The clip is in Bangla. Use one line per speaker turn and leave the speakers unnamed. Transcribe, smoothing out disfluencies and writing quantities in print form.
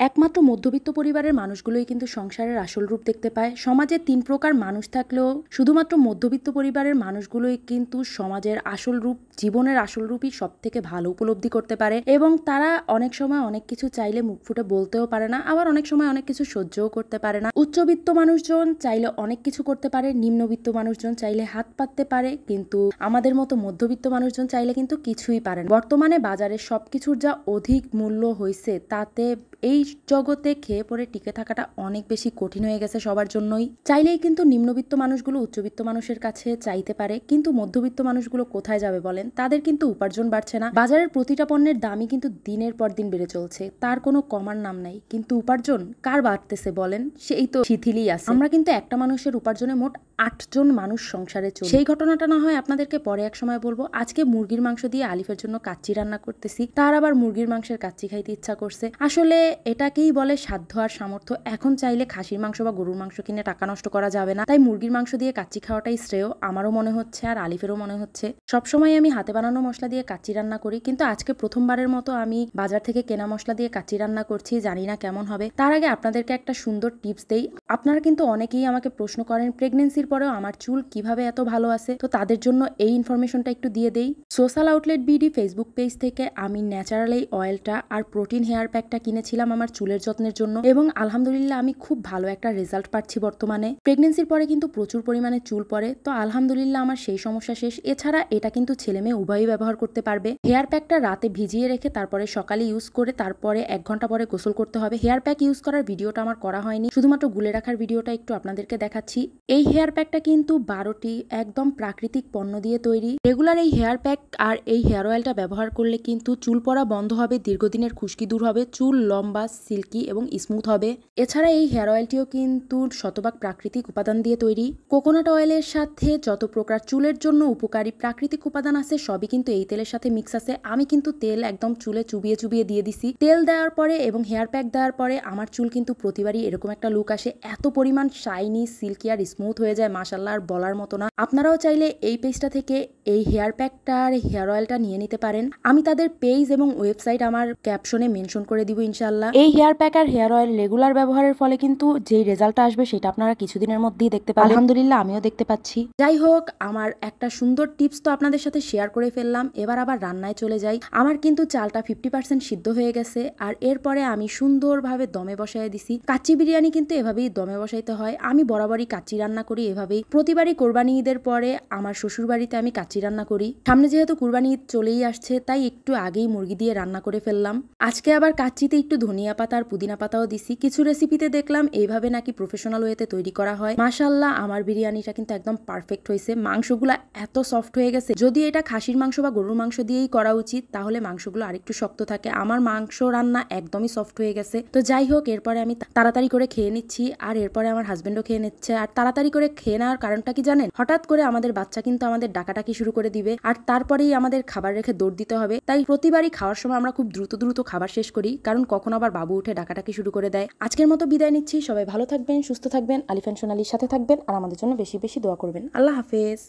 একমাত্র মধ্যবিত্ত পরিবারের মানুষগুলোই কিন্তু সংসারের আসল রূপ দেখতে পায়। সমাজে ৩ প্রকার মানুষ থাকলেও শুধুমাত্র মধ্যবিত্ত পরিবারের মানুষগুলোই কিন্তু সমাজের আসল রূপ, জীবনের আসল রূপই সবথেকে ভালো উপলব্ধি করতে পারে এবং তারা অনেক সময় অনেক কিছু চাইলে মুখ ফুটে বলতেও পারে না, আবার অনেক সময় অনেক কিছু সহ্যও করতে পারে না। উচ্চবিত্ত মানুষজন চাইলে অনেক কিছু করতে পারে, নিম্নবিত্ত মানুষজন চাইলে হাত পাততে পারে, কিন্তু আমাদের মতো মধ্যবিত্ত মানুষজন চাইলে কিন্তু কিছুই পারে না। বর্তমানে বাজারে সবকিছুর যা অধিক মূল্য হয়েছে, তাতে এই জগতে খেয়ে পড়ে টিকে থাকাটা অনেক বেশি কঠিন হয়ে গেছে সবার জন্যই। চাইলেই কিন্তু নিম্নবিত্ত মানুষগুলো উচ্চবিত্ত মানুষের কাছে চাইতে পারে, কিন্তু মধ্যবিত্ত মানুষগুলো কোথায় যাবে বলেন? তাদের কিন্তু উপার্জন বাড়ছে না। বাজারের প্রতিটা পণ্যের দামই কিন্তু দিনের পর দিন বেড়ে চলছে, তার কোনো কমার নাম নাই, কিন্তু উপার্জন কার বাড়তেছে বলেন? সেই তো শিথিলই আছে। আমরা কিন্তু একটা মানুষের উপার্জনে মোট ৮ জন মানুষ সংসারে চলি। সেই ঘটনাটা না হয় আপনাদেরকে পরে এক সময় বলবো। আজকে মুরগির মাংস দিয়ে আলিফের জন্য কাচ্চি রান্না করতেছি, তার আবার মুরগির মাংসের কাচ্চি খাইতে ইচ্ছা করছে। আসলে এটাকেই বলে সাধ্য আর সামর্থ্য। এখন চাইলে খাসির মাংস বা গরুর মাংস কিনে টাকা নষ্ট করা যাবে না, তাই মুরগির মাংস দিয়ে কাচ্চি খাওয়াটাই শ্রেয়। আমারও মনে হচ্ছে আর আলিফেরও মনে হচ্ছে। সবসময় আমি হাতে বানানো মশলা দিয়ে কাচ্চি রান্না করি, কিন্তু আজকে প্রথমবারের মতো আমি বাজার থেকে কেনা মশলা দিয়ে কাচ্চি রান্না করছি। জানি না কেমন হবে। তার আগে আপনাদেরকে একটা সুন্দর টিপস দেই। আপনারা কিন্তু অনেকেই আমাকে প্রশ্ন করেন প্রেগনেন্সির পরেও আমার চুল কিভাবে এত ভালো আছে, তো তাদের জন্য এই ইনফরমেশনটা একটু দিয়ে দেই। Social outlet BD Facebook page থেকে আমি ন্যাচারাল এই অয়েলটা আর প্রোটিন হেয়ার প্যাকটা কিনেছিলাম আমার চুলের যত্নের জন্য, এবং আলহামদুলিল্লাহ আমি খুব ভালো একটা রেজাল্ট পাচ্ছি বর্তমানে। প্রেগনেন্সির পরে কিন্তু প্রচুর পরিমাণে চুল পড়ে, তো আলহামদুলিল্লাহ আমার সেই সমস্যা শেষ। এছাড়া এটা কিন্তু ছেলে মেয়ে উভয়ই ব্যবহার করতে পারবে। হেয়ার প্যাকটা রাতে ভিজিয়ে রেখে তারপরে সকালে ইউজ করে তারপরে 1 ঘন্টা পরে গোসল করতে হবে। হেয়ার প্যাক ইউজ করার ভিডিওটা আমার করা হয়নি, শুধুমাত্র গুলে রাখার ভিডিওটা একটু আপনাদেরকে দেখাচ্ছি। এই হেয়ার প্যাকটা কিন্তু 12টি একদম প্রাকৃতিক পণ্য দিয়ে তৈরি। রেগুলার এই হেয়ার প্যাক আর এই হেয়ার অয়েলটা ব্যবহার করলে কিন্তু চুল পড়া বন্ধ হবে, দীর্ঘদিনের খুশকি দূর হবে, চুল লম্বা, সিল্কি এবং স্মুথ হবে। এছাড়া এই হেয়ার অয়েলটিও কিন্তু শতভাগ প্রাকৃতিক উপাদান দিয়ে তৈরি। কোকোনাট অয়েলের সাথে যত প্রকার চুলের জন্য উপকারী প্রাকৃতিক উপাদান আছে সবই কিন্তু এই তেলের সাথে মিক্স আছে। আমি কিন্তু তেল একদম চুলে চুবিয়ে চুবিয়ে দিয়ে দিছি। তেল দেওয়ার পরে এবং হেয়ার প্যাক দেওয়ার পরে আমার চুল কিন্তু প্রতিবারই এরকম একটা লুক আসে, এত পরিমাণ শাইনি, সিল্কি আর স্মুথ হয়ে যায়, মাশাআল্লাহ, আর বলার মতো না। আপনারাও চাইলে এই পেজটা থেকে এই হেয়ার প্যাকটা আর হেয়ার অয়েলটা নিয়ে নিতে পারেন। আমি তাদের পেজ এবং ওয়েবসাইট আমার ক্যাপশনে মেনশন করে দিব ইনশাআল্লাহ। এই হেয়ার প্যাক আর হেয়ার অয়েল রেগুলার ব্যবহারের ফলে কিন্তু যেই রেজাল্টটা আসবে সেটা আপনারা কিছুদিনের মধ্যেই দেখতে পাবেন। আলহামদুলিল্লাহ আমিও দেখতে পাচ্ছি। যাই হোক, আমার একটা সুন্দর টিপস তো আপনাদের সাথে শেয়ার করে ফেললাম। এবার আবার রান্নায় চলে যাই। আমার কিন্তু চালটা 50% সিদ্ধ হয়ে গেছে, আর এরপরে আমি সুন্দরভাবে দমে বসায় দিছি। কাচ্চি বিরিয়ানি কিন্তু এভাবেই দমে বসাইতে হয়। আমি বরাবরই কাচ্চি রান্না করি এভাবেই। প্রতিবারই কোরবানি ঈদের পরে আমার শ্বশুর বাড়িতে আমি কাচ্চি রান্না করি। সামনে যেহেতু কোরবানি ঈদ চলেই আসছে, তাই একটু আগেই মুরগি দিয়ে রান্না করে ফেললাম। আজকে আবার কাচ্চিতে একটু ধনিয়া পাতা আর পুদিনা পাতাও দিছি। কিছু রেসিপিতে দেখলাম এইভাবে নাকি প্রফেশনাল ওয়েতে তৈরি করা হয়। মাশাআল্লাহ, আমার বিরিয়ানিটা কিন্তু একদম পারফেক্ট হয়েছে। মাংসগুলো এত সফট হয়ে গেছে। যদি এটা খাসির মাংস বা গরুর মাংস দিয়েই করা উচিত, তাহলে মাংসগুলো আরেকটু শক্ত থাকে। আমার মাংস রান্না একদমই সফট হয়ে গেছে। তো যাই হোক, এরপরে আমি তাড়াতাড়ি করে খেয়ে নিচ্ছি, আর এরপরে আমার হাজবেন্ডও খেয়ে নিচ্ছে। আর তাড়াতাড়ি করে খেয়ে নেওয়ার কারণটা কি জানেন? হঠাৎ করে আমাদের বাচ্চা কিন্তু আমাদের ডাকাটাকি শুরু করে দিবে, আর তারপরেই আমাদের খাবার রেখে দৌড় দিতে হবে। তাই প্রতিবারই খাওয়ার সময় আমরা খুব দ্রুত দ্রুত খাবার শেষ করি, কারণ কখন আবার বাবু উঠে ডাকাটাকি শুরু করে দেয়। আজকের মতো বিদায় নিচ্ছি। সবাই ভালো থাকবেন, সুস্থ থাকবেন, আলিফ এন্ড সোনালির সাথে থাকবেন, আর আমাদের জন্য বেশি বেশি দোয়া করবেন। আল্লাহ হাফেজ।